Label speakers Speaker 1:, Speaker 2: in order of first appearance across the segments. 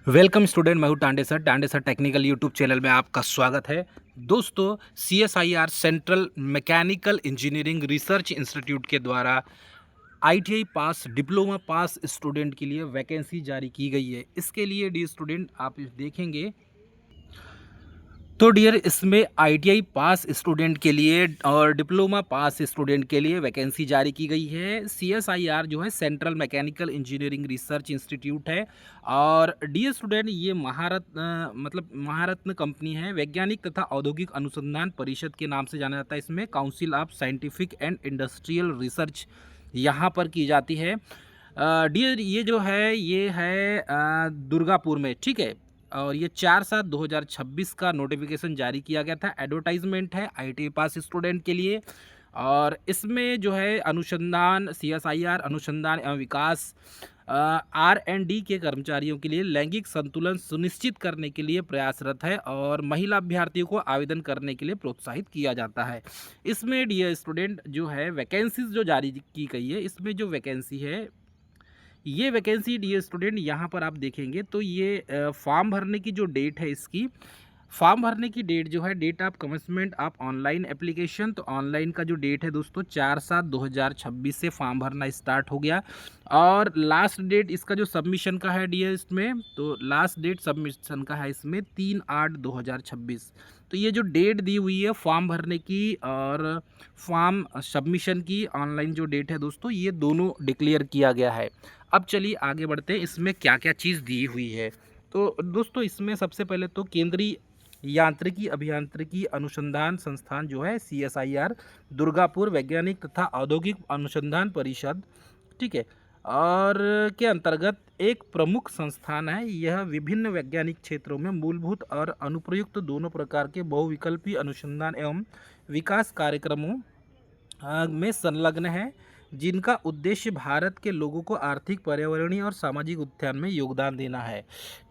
Speaker 1: Welcome student, मैं हूं Tande sir technical YouTube channel में आपका स्वागत है। दोस्तों, CSIR central mechanical engineering research institute के द्वारा ITI पास डिप्लोमा पास स्टूडेंट के लिए वैकेंसी जारी की गई है। इसके लिए डी स्टूडेंट आप देखेंगे तो डियर इसमें ITI पास स्टूडेंट के लिए और डिप्लोमा पास स्टूडेंट के लिए वैकेंसी जारी की गई है। CSIR जो है central mechanical engineering research institute है और डियर स्टूडेंट ये महारत्न कंपनी है। वैज्ञानिक तथा औद्योगिक अनुसंधान परिषद के नाम से जाना जाता है। इसमें council of scientific and industrial research यहाँ पर की जाती है। डियर ये जो है ये है दुर्गापुर में, ठीक है। और ये 4/7/2026 का नोटिफिकेशन जारी किया गया था। एडवर्टाइजमेंट है ITI पास स्टूडेंट के लिए और इसमें जो है अनुसंधान CSIR अनुसंधान एवं विकास R&D के कर्मचारियों के लिए लैंगिक संतुलन सुनिश्चित करने के लिए प्रयासरत है और महिला अभ्यर्थियों को आवेदन करने के लिए प्रोत्साहित किया जाता है। इसमें डियर स्टूडेंट जो है वैकेंसीज जो जारी की गई है, इसमें जो वैकेंसी है ये वैकेंसी डियर स्टूडेंट यहाँ पर आप देखेंगे तो ये फॉर्म भरने की जो डेट है, इसकी फॉर्म भरने की डेट जो है date of commencement of online application. तो ऑनलाइन का जो डेट है दोस्तों 4/7/2026 से फॉर्म भरना स्टार्ट हो गया और लास्ट डेट इसका जो सबमिशन का है डियर इसमें, तो लास्ट डेट सबमिशन का है इसमें 3/8/2026। तो ये जो डेट दी हुई है फॉर्म भरने की और फॉर्म सबमिशन की, ऑनलाइन जो डेट है दोस्तों, ये दोनों डिक्लेयर किया गया है। अब चलिए आगे बढ़ते हैं, इसमें क्या क्या चीज़ दी हुई है। तो दोस्तों इसमें सबसे पहले तो केंद्रीय यांत्रिकी अभियांत्रिकी अनुसंधान संस्थान जो है CSIR दुर्गापुर वैज्ञानिक तथा औद्योगिक अनुसंधान परिषद, ठीक है, और के अंतर्गत एक प्रमुख संस्थान है। यह विभिन्न वैज्ञानिक क्षेत्रों में मूलभूत और अनुप्रयुक्त दोनों प्रकार के बहुविकल्पी अनुसंधान एवं विकास कार्यक्रमों में संलग्न है, जिनका उद्देश्य भारत के लोगों को आर्थिक, पर्यावरणीय और सामाजिक उत्थान में योगदान देना है,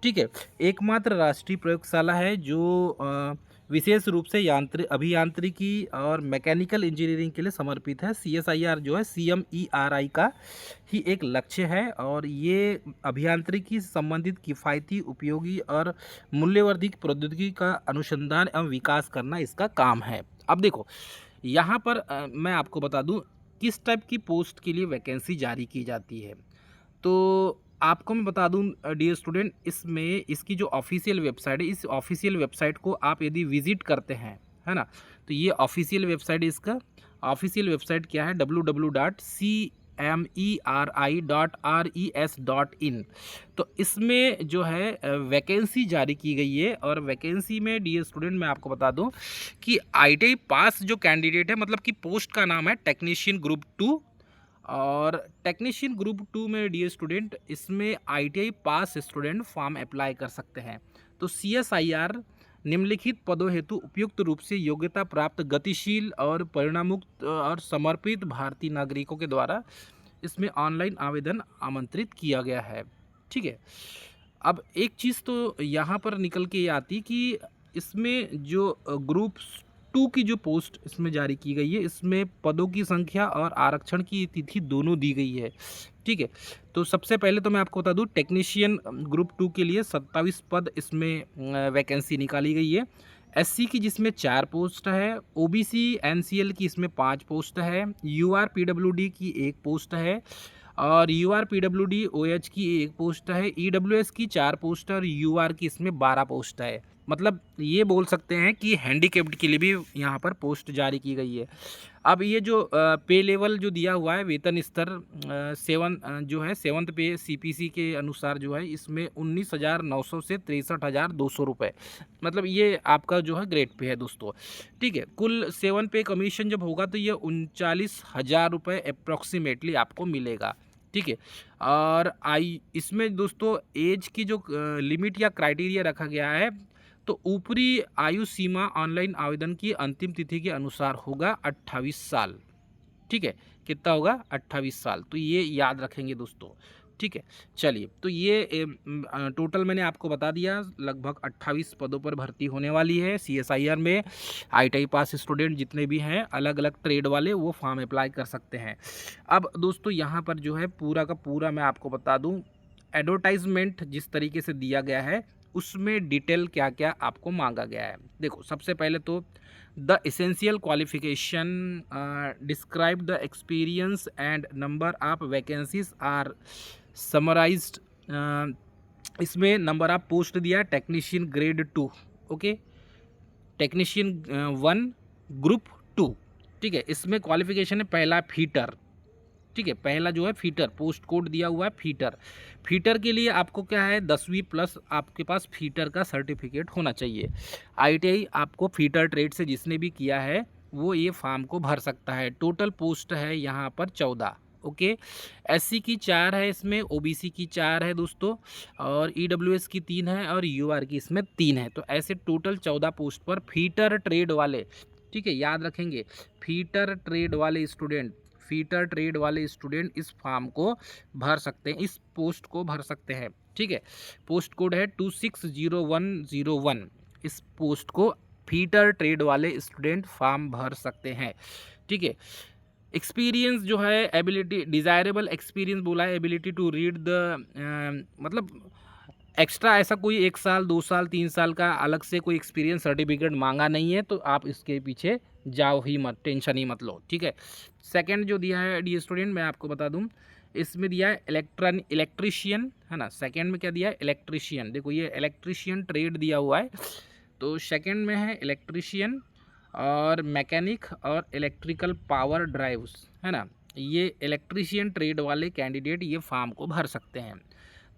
Speaker 1: ठीक है। एकमात्र राष्ट्रीय प्रयोगशाला है जो विशेष रूप से अभियांत्रिकी और मैकेनिकल इंजीनियरिंग के लिए समर्पित है। CSIR जो है CMERI का ही एक लक्ष्य है और ये अभियांत्रिकी से संबंधित किफ़ायती, उपयोगी और मूल्यवर्धित प्रौद्योगिकी का अनुसंधान एवं विकास करना इसका काम है। अब देखो यहाँ पर मैं आपको बता दूं किस टाइप की पोस्ट के लिए वैकेंसी जारी की जाती है। तो आपको मैं बता दूं डियर स्टूडेंट, इसमें इसकी जो ऑफिशियल वेबसाइट है, इस ऑफिशियल वेबसाइट को आप यदि विजिट करते हैं, है ना, तो ये ऑफिशियल वेबसाइट है। इसका ऑफिशियल वेबसाइट क्या है? www.cmeri.res.in। तो इसमें जो है वैकेंसी जारी की गई है और वैकेंसी में डियर स्टूडेंट मैं आपको बता दूं कि ITI पास जो कैंडिडेट है, मतलब कि पोस्ट का नाम है टेक्नीशियन ग्रुप 2 और टेक्नीशियन ग्रुप 2 में डियर स्टूडेंट इसमें ITI पास स्टूडेंट फॉर्म अप्लाई कर सकते हैं। तो CSIR निम्नलिखित पदों हेतु उपयुक्त रूप से योग्यता प्राप्त गतिशील और परिणामुक्त और समर्पित भारतीय नागरिकों के द्वारा इसमें ऑनलाइन आवेदन आमंत्रित किया गया है, ठीक है। अब एक चीज़ तो यहाँ पर निकल के ये आती कि इसमें जो ग्रुप 2 की जो पोस्ट इसमें जारी की गई है, इसमें पदों की संख्या और आरक्षण की तिथि दोनों दी गई है, ठीक है। तो सबसे पहले तो मैं आपको बता दूं टेक्नीशियन ग्रुप 2 के लिए 27 पद इसमें वैकेंसी निकाली गई है। SC की जिसमें 4 पोस्ट है, OBC NCL की इसमें 5 पोस्ट है, UR PWD की 1 पोस्ट है और UR PWD OH की 1 पोस्ट है, EWS की 4 पोस्ट है और UR की इसमें 12 पोस्ट है। मतलब ये बोल सकते हैं कि हैंडीकेप्ड के लिए भी यहाँ पर पोस्ट जारी की गई है। अब ये जो पे लेवल जो दिया हुआ है, वेतन स्तर 7th पे CPC के अनुसार जो है इसमें 19,900 से 63,200 रुपये, मतलब ये आपका जो है ग्रेड पे है दोस्तों, ठीक है। कुल 7 पे कमीशन जब होगा तो ये 39,000 रुपये अप्रॉक्सीमेटली आपको मिलेगा, ठीक है। और इसमें दोस्तों एज की जो लिमिट या क्राइटेरिया रखा गया है, तो ऊपरी आयु सीमा ऑनलाइन आवेदन की अंतिम तिथि के अनुसार होगा 28 साल, ठीक है। कितना होगा? 28 साल। तो ये याद रखेंगे दोस्तों, ठीक है। चलिए, तो ये टोटल मैंने आपको बता दिया, लगभग 28 पदों पर भर्ती होने वाली है CSIR में। ITI पास स्टूडेंट जितने भी हैं अलग अलग ट्रेड वाले, वो फॉर्म अप्लाई कर सकते हैं। अब दोस्तों यहाँ पर जो है पूरा का पूरा मैं आपको बता दूँ एडवर्टाइजमेंट जिस तरीके से दिया गया है उसमें डिटेल क्या क्या आपको मांगा गया है। देखो सबसे पहले तो the essential qualification describe the experience and number of vacancies are summarised. इसमें नंबर ऑफ पोस्ट दिया है technician grade 2, okay, technician 1 group 2, ठीक है। इसमें क्वालिफिकेशन है पहला फीटर, ठीक है, पहला जो है फीटर, पोस्ट कोड दिया हुआ है फीटर। फीटर के लिए आपको क्या है 10वीं प्लस आपके पास फीटर का सर्टिफिकेट होना चाहिए। आईटीआई आपको फीटर ट्रेड से जिसने भी किया है वो ये फॉर्म को भर सकता है। टोटल पोस्ट है यहाँ पर 14, ओके। एससी की 4 है, इसमें ओबीसी की 4 है दोस्तों, और ईडब्ल्यूएस की 3 है, और यूआर की इसमें 3 है। तो ऐसे टोटल 14 पोस्ट पर फीटर ट्रेड वाले, ठीक है, याद रखेंगे, फीटर ट्रेड वाले स्टूडेंट, फीटर ट्रेड वाले स्टूडेंट इस फॉर्म को भर सकते हैं, इस पोस्ट को भर सकते हैं, ठीक है। पोस्ट कोड है 260101। इस पोस्ट को फीटर ट्रेड वाले स्टूडेंट फॉर्म भर सकते हैं, ठीक है। एक्सपीरियंस जो है एबिलिटी, डिज़ायरेबल एक्सपीरियंस बोला है, एबिलिटी टू रीड द, मतलब एक्स्ट्रा ऐसा कोई 1 साल 2 साल 3 साल का अलग से कोई एक्सपीरियंस सर्टिफिकेट मांगा नहीं है, तो आप इसके पीछे जाओ ही मत, टेंशन ही मत लो, ठीक है। सेकंड जो दिया है डी स्टूडेंट मैं आपको बता दूं, इसमें दिया है इलेक्ट्रीशियन, है ना। सेकंड में क्या दिया है इलेक्ट्रीशियन, देखो ये इलेक्ट्रीशियन ट्रेड दिया हुआ है, तो सेकंड में है इलेक्ट्रीशियन और मैकेनिक और इलेक्ट्रिकल पावर ड्राइव्स, है ना। ये इलेक्ट्रीशियन ट्रेड वाले कैंडिडेट ये फॉर्म को भर सकते हैं।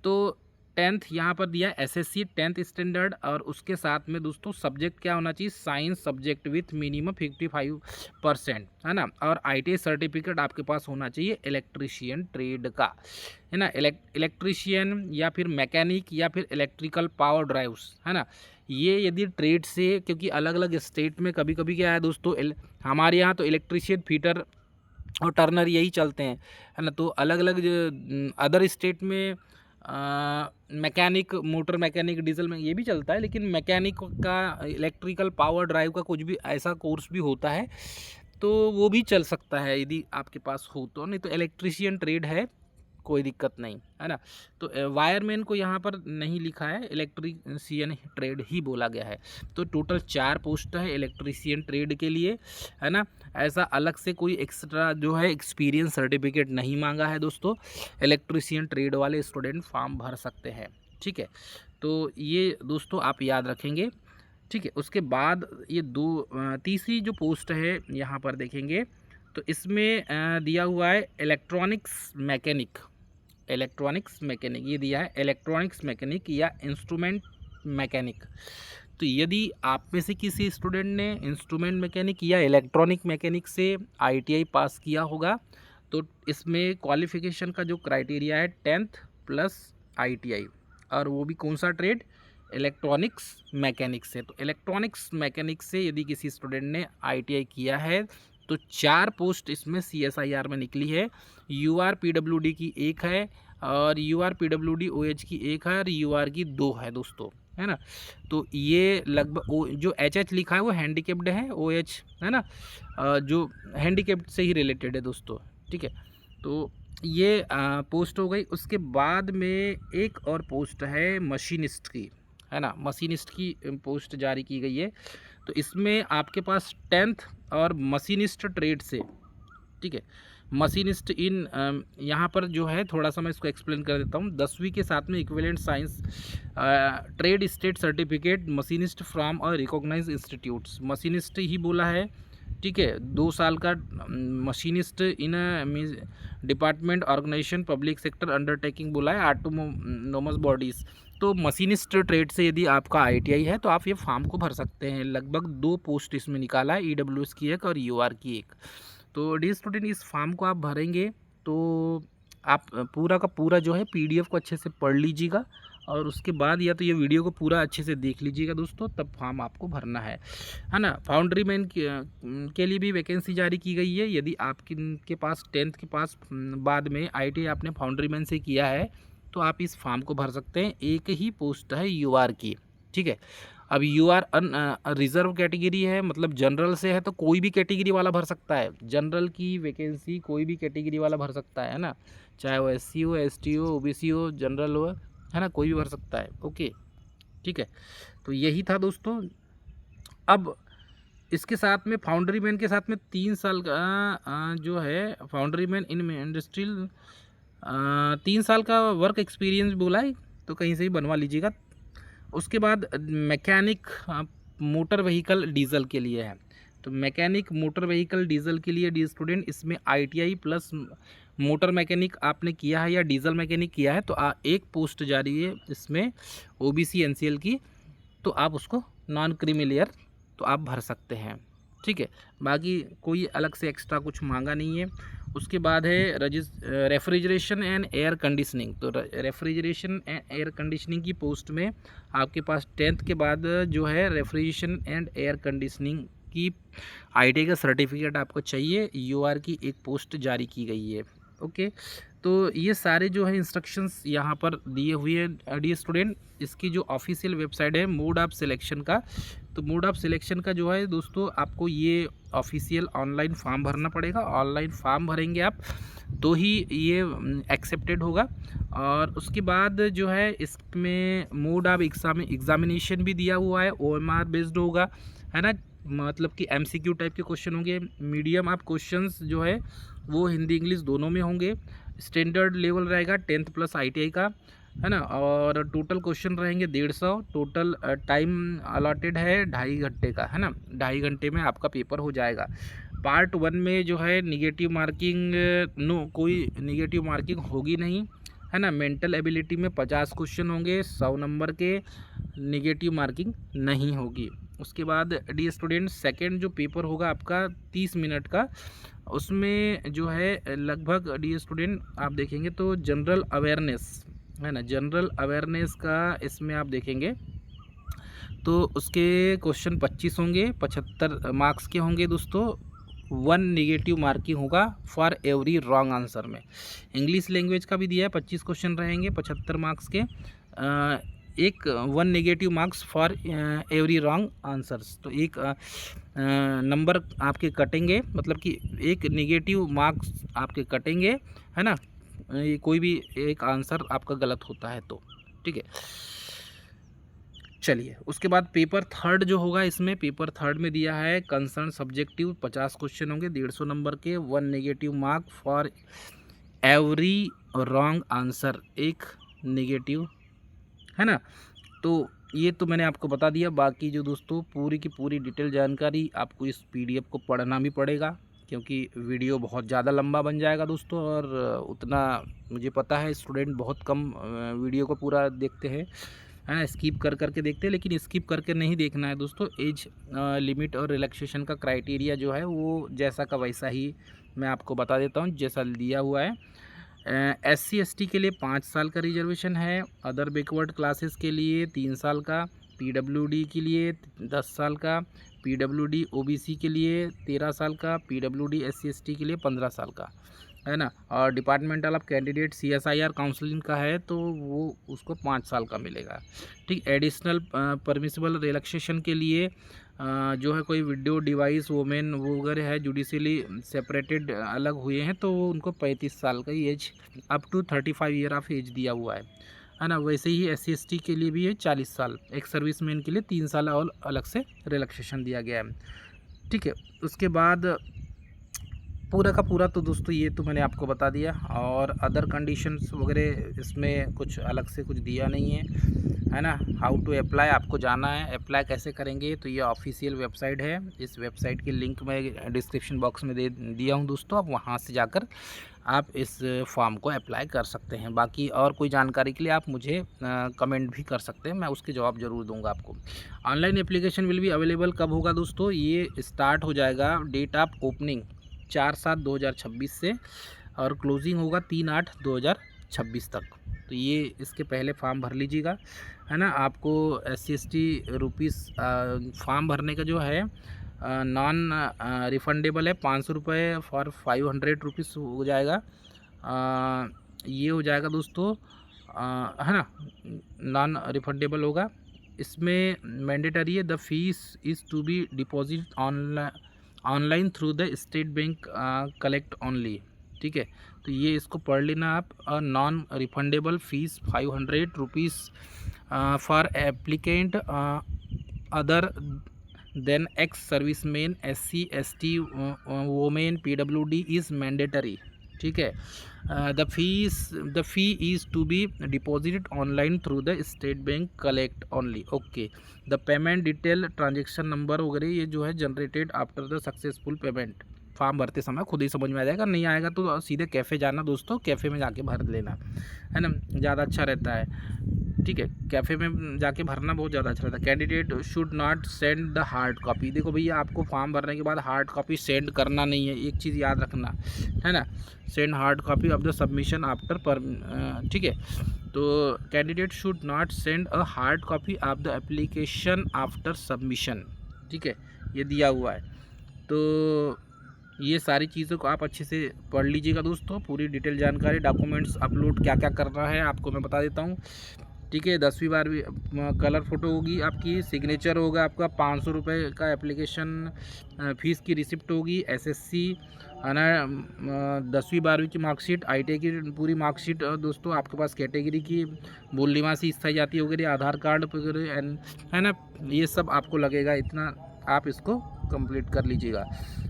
Speaker 1: तो 10th यहाँ पर दिया एसएससी 10th स्टैंडर्ड, और उसके साथ में दोस्तों सब्जेक्ट क्या होना चाहिए, साइंस सब्जेक्ट विथ मिनिमम 55%, है ना। और आईटीआई सर्टिफिकेट आपके पास होना चाहिए इलेक्ट्रीशियन ट्रेड का, है ना। इलेक्ट्रीशियन या फिर मैकेनिक या फिर इलेक्ट्रिकल पावर ड्राइव्स, है ना। ये यदि ट्रेड से, क्योंकि अलग अलग स्टेट में कभी कभी क्या है दोस्तों, हमारे यहाँ तो इलेक्ट्रीशियन फीटर और टर्नर यही चलते हैं, है ना। तो अलग अलग अदर स्टेट में मैकेनिक, मोटर मैकेनिक, डीजल में ये भी चलता है, लेकिन मैकेनिक का, इलेक्ट्रिकल पावर ड्राइव का कुछ भी ऐसा कोर्स भी होता है, तो वो भी चल सकता है यदि आपके पास हो तो। नहीं तो इलेक्ट्रीशियन ट्रेड है, कोई दिक्कत नहीं, है ना। तो वायरमैन को यहाँ पर नहीं लिखा है, इलेक्ट्रीशियन ट्रेड ही बोला गया है। तो टोटल 4 पोस्ट है इलेक्ट्रीशियन ट्रेड के लिए, है ना। ऐसा अलग से कोई एक्स्ट्रा जो है एक्सपीरियंस सर्टिफिकेट नहीं मांगा है दोस्तों, इलेक्ट्रीशियन ट्रेड वाले स्टूडेंट फॉर्म भर सकते हैं, ठीक है। तो ये दोस्तों आप याद रखेंगे, ठीक है। उसके बाद ये तीसरी जो पोस्ट है यहाँ पर देखेंगे, तो इसमें दिया हुआ है इलेक्ट्रॉनिक्स मैकेनिक, ये दिया है इलेक्ट्रॉनिक्स मैकेनिक या इंस्ट्रूमेंट मैकेनिक। तो यदि आप में से किसी स्टूडेंट ने इंस्ट्रूमेंट मैकेनिक या इलेक्ट्रॉनिक मैकेनिक से आईटीआई पास किया होगा, तो इसमें क्वालिफिकेशन का जो क्राइटेरिया है 10th प्लस आईटीआई, और वो भी कौन सा ट्रेड, इलेक्ट्रॉनिक्स मैकेनिक से। तो इलेक्ट्रॉनिक्स मैकेनिक से यदि किसी स्टूडेंट ने आईटीआई किया है तो 4 पोस्ट इसमें सीएसआईआर में निकली है। यूआर पीडब्ल्यूडी की 1 है, और यूआर पीडब्ल्यूडी ओएच की 1 है, और यूआर की 2 है दोस्तों, है ना। तो ये लगभग जो एचएच लिखा है वो हैंडीकेप्ड है, ओएच, है ना, जो हैंडीकेप्ड से ही रिलेटेड है दोस्तों, ठीक है। तो ये पोस्ट हो गई। उसके बाद में एक और पोस्ट है मशीनिस्ट की, है ना, मशीनिस्ट की पोस्ट जारी की गई है। तो इसमें आपके पास 10th और मशीनिस्ट ट्रेड से, ठीक है, मशीनिस्ट इन यहाँ पर जो है थोड़ा सा मैं इसको एक्सप्लेन कर देता हूँ। 10वीं के साथ में equivalent science trade state certificate machinist from और रिकॉग्नाइज इंस्टीट्यूट्स, मशीनिस्ट ही बोला है, ठीक है। 2 साल का machinist in department organisation public sector undertaking बोला है, ऑटोनोमस बॉडीज़। तो मशीनिस्ट ट्रेड से यदि आपका आईटीआई है तो आप ये फॉर्म को भर सकते हैं। लगभग 2 पोस्ट इसमें निकाला है, ईडब्ल्यूएस की 1 और यूआर की 1। तो डी स्टूडेंट इस फॉर्म को आप भरेंगे तो आप पूरा का पूरा जो है पीडीएफ को अच्छे से पढ़ लीजिएगा, और उसके बाद या तो ये वीडियो को पूरा अच्छे से देख लीजिएगा दोस्तों, तब फॉर्म आपको भरना है ना। फाउंड्री मैन के लिए भी वैकेंसी जारी की गई है। यदि आपके पास 10th के पास बाद में आईटीआई आपने फाउंड्री मैन से किया है तो आप इस फॉर्म को भर सकते हैं। एक ही पोस्ट है यूआर की, ठीक है। अब यू आर रिजर्व कैटेगरी है, मतलब जनरल से है तो कोई भी कैटेगरी वाला भर सकता है। जनरल की वैकेंसी कोई भी कैटेगरी वाला भर सकता है ना, चाहे वो SC हो, ST हो, OBC हो, जनरल हो, है ना, कोई भी भर सकता है। ओके, ठीक है। तो यही था दोस्तों। अब इसके साथ में फाउंड्री मैन के साथ में 3 साल का जो है फाउंड्री मैन इन इंडस्ट्रियल 3 साल का वर्क एक्सपीरियंस बोला है, तो कहीं से ही बनवा लीजिएगा। उसके बाद मैकेनिक मोटर व्हीकल डीजल के लिए है। तो मैकेनिक मोटर व्हीकल डीजल के लिए डी स्टूडेंट, इसमें ITI प्लस मोटर मैकेनिक आपने किया है या डीजल मैकेनिक किया है तो एक पोस्ट जारी है इसमें OBC NCL की, तो आप उसको नॉन क्रीमी लेयर तो आप भर सकते हैं, ठीक है। बाकी कोई अलग से एक्स्ट्रा कुछ मांगा नहीं है। उसके बाद है रेफ्रिजरेशन एंड एयर कंडीशनिंग। तो रेफ्रिजरेशन एंड एयर कंडीशनिंग की पोस्ट में आपके पास 10th के बाद जो है रेफ्रिजरेशन एंड एयर कंडीशनिंग की ITI का सर्टिफिकेट आपको चाहिए। UR की एक पोस्ट जारी की गई है। ओके, तो ये सारे जो है इंस्ट्रक्शंस यहाँ पर दिए हुए हैं डी स्टूडेंट। इसकी जो ऑफिशियल वेबसाइट है मोड ऑफ सिलेक्शन का, तो मोड ऑफ सिलेक्शन का जो है दोस्तों आपको ये ऑफिशियल ऑनलाइन फॉर्म भरना पड़ेगा। ऑनलाइन फॉर्म भरेंगे आप तो ही ये एक्सेप्टेड होगा। और उसके बाद जो है इसमें मोड ऑफ एग्जामिनेशन भी दिया हुआ है, OMR बेस्ड होगा, है ना, मतलब कि MCQ टाइप के क्वेश्चन होंगे। मीडियम ऑफ क्वेश्चंस जो है वो हिंदी इंग्लिश दोनों में होंगे। स्टैंडर्ड लेवल रहेगा 10th प्लस ITI का, है ना। और टोटल क्वेश्चन रहेंगे 150। टोटल टाइम अलॉटेड है 2.5 घंटे का, है ना। 2.5 घंटे में आपका पेपर हो जाएगा। पार्ट 1 में जो है निगेटिव मार्किंग कोई निगेटिव मार्किंग होगी नहीं, है ना। मेंटल एबिलिटी में 50 क्वेश्चन होंगे, 100 नंबर के, निगेटिव मार्किंग नहीं होगी। उसके बाद डी स्टूडेंट सेकेंड जो पेपर होगा आपका 30 मिनट का, उसमें जो है लगभग डी स्टूडेंट आप देखेंगे तो जनरल अवेयरनेस, है ना, जनरल अवेयरनेस का इसमें आप देखेंगे तो उसके क्वेश्चन 25 होंगे, 75 मार्क्स के होंगे दोस्तों। 1 निगेटिव मार्किंग होगा फॉर एवरी रॉन्ग आंसर में। इंग्लिश लैंग्वेज का भी दिया है, 25 क्वेश्चन रहेंगे 75 मार्क्स के, एक 1 negative marks for every wrong answers. तो एक नंबर आपके कटेंगे, मतलब कि एक नेगेटिव मार्क्स आपके कटेंगे, है ना, ये कोई भी एक आंसर आपका गलत होता है तो, ठीक है। चलिए, उसके बाद पेपर थर्ड जो होगा, इसमें पेपर थर्ड में दिया है कंसर्न सब्जेक्टिव, 50 क्वेश्चन होंगे 150 नंबर के, 1 negative mark for every wrong answer, एक नेगेटिव, है ना। तो ये तो मैंने आपको बता दिया। बाकी जो दोस्तों पूरी की पूरी डिटेल जानकारी आपको इस PDF को पढ़ना भी पड़ेगा, क्योंकि वीडियो बहुत ज़्यादा लंबा बन जाएगा दोस्तों। और उतना मुझे पता है स्टूडेंट बहुत कम वीडियो को पूरा देखते हैं, है ना, स्किप कर करके देखते हैं। लेकिन स्किप करके नहीं देखना है दोस्तों। एज लिमिट और रिलैक्सेशन का क्राइटेरिया जो है वो जैसा का वैसा ही मैं आपको बता देता हूँ, जैसा दिया हुआ है। SC ST के लिए 5 साल का रिजर्वेशन है। अदर बैकवर्ड क्लासेस के लिए 3 साल का, PWD के लिए 10 साल का, PWD OBC के लिए 13 साल का, PWD SC ST के लिए 15 साल का, है ना। और departmental of candidate CSIR counselling का है तो वो उसको 5 साल का मिलेगा, ठीक। एडिशनल परमिसिबल रिलैक्सेशन के लिए जो है कोई वीडियो डिवाइस वोमेन वगैरह है जुडिशली सेपरेटेड अलग हुए हैं तो वो उनको 35 साल का age up to 35 year of age दिया हुआ है ना। वैसे ही SC ST के लिए भी है 40 साल, एक सर्विसमैन के लिए 3 साल और अलग से रिलैक्सेशन दिया गया है, ठीक है। उसके बाद पूरा का पूरा तो दोस्तों ये तो मैंने आपको बता दिया। और अदर कंडीशंस वगैरह इसमें कुछ अलग से कुछ दिया नहीं है ना। हाउ टू अप्लाई, आपको जाना है, अप्लाई कैसे करेंगे, तो ये ऑफिशियल वेबसाइट है। इस वेबसाइट की लिंक मैं डिस्क्रिप्शन बॉक्स में दे दिया हूँ दोस्तों। आप वहाँ से जाकर आप इस फॉर्म को अप्लाई कर सकते हैं। बाकी और कोई जानकारी के लिए आप मुझे कमेंट भी कर सकते हैं, मैं उसके जवाब ज़रूर दूंगा आपको। ऑनलाइन एप्लीकेशन विल भी अवेलेबल कब होगा दोस्तों, ये स्टार्ट हो जाएगा डेट ऑफ ओपनिंग 4/7/2026 से, और क्लोजिंग होगा 3/8/2026 तक। तो ये इसके पहले फॉर्म भर लीजिएगा, है ना। आपको SC ST रुपीज़ फॉर्म भरने का जो है नॉन रिफंडेबल है, 500 रुपये फॉर 500 रुपीज़ हो जाएगा। ये हो जाएगा दोस्तों, है ना, नॉन रिफंडेबल होगा। इसमें मैंडेटरी है, the fees is to be deposit online through the State Bank collect only. ठीक है, तो ये इसको पढ़ लेना आप। Non refundable fees 500 rupees for applicant other than ex serviceman, SC ST women, PWD is mandatory. ठीक है, the fee is to be deposited online through the State Bank collect only. Okay, the payment detail, transaction number वगैरह ये जो है generated after the successful payment. Form भरते समय खुद ही समझ में आ जाएगा, नहीं आएगा तो सीधे कैफ़े जाना दोस्तों, कैफ़े में जाके भर लेना, है ना, ज़्यादा अच्छा रहता है। ठीक है, कैफ़े में जाके भरना बहुत ज़्यादा अच्छा रहता है। Candidate should not send the hard copy. देखो भैया, आपको फॉर्म भरने के बाद हार्ड कॉपी सेंड करना नहीं है, एक चीज़ याद रखना, है ना, send hard copy of the submission after पर। ठीक है, तो candidate should not send a hard copy of the application after submission. ठीक है, ये दिया हुआ है। तो ये सारी चीज़ों को आप अच्छे से पढ़ लीजिएगा दोस्तों, पूरी डिटेल जानकारी। डॉक्यूमेंट्स अपलोड क्या क्या करना है आपको मैं बता देता हूँ। ठीक है, 10वीं 12वीं कलर फ़ोटो होगी आपकी, सिग्नेचर होगा आपका, 500 रुपये का एप्लीकेशन फ़ीस की रिसिप्ट होगी, SSC है ना, 10वीं 12वीं की मार्कशीट, ITI की पूरी मार्कशीट दोस्तों आपके पास, कैटेगरी की मूल निवासी स्थायी जाति वगैरह, आधार कार्ड वगैरह, है ना, ये सब आपको लगेगा। इतना आप इसको कंप्लीट कर लीजिएगा।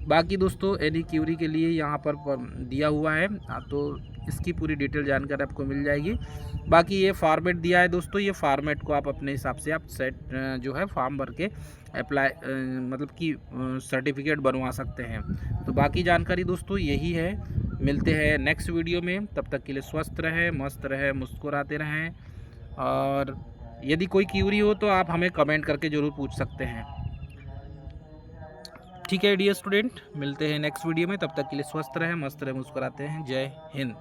Speaker 1: बाकी दोस्तों एनी क्यूरी के लिए यहाँ पर दिया हुआ है, तो इसकी पूरी डिटेल जानकारी आपको मिल जाएगी। बाकी ये फॉर्मेट दिया है दोस्तों, ये फॉर्मेट को आप अपने हिसाब से आप सेट जो है फॉर्म भर के अप्लाई मतलब कि सर्टिफिकेट बनवा सकते हैं। तो बाकी जानकारी दोस्तों यही है। मिलते हैं नेक्स्ट वीडियो में, तब तक के लिए स्वस्थ रहें, मस्त रहें, मुस्कुराते रहें। और यदि कोई क्यूरी हो तो आप हमें कमेंट करके ज़रूर पूछ सकते हैं। ठीक है डियर स्टूडेंट, मिलते हैं नेक्स्ट वीडियो में, तब तक के लिए स्वस्थ रहें, मस्त रहें, मुस्कुराते हैं। जय हिंद।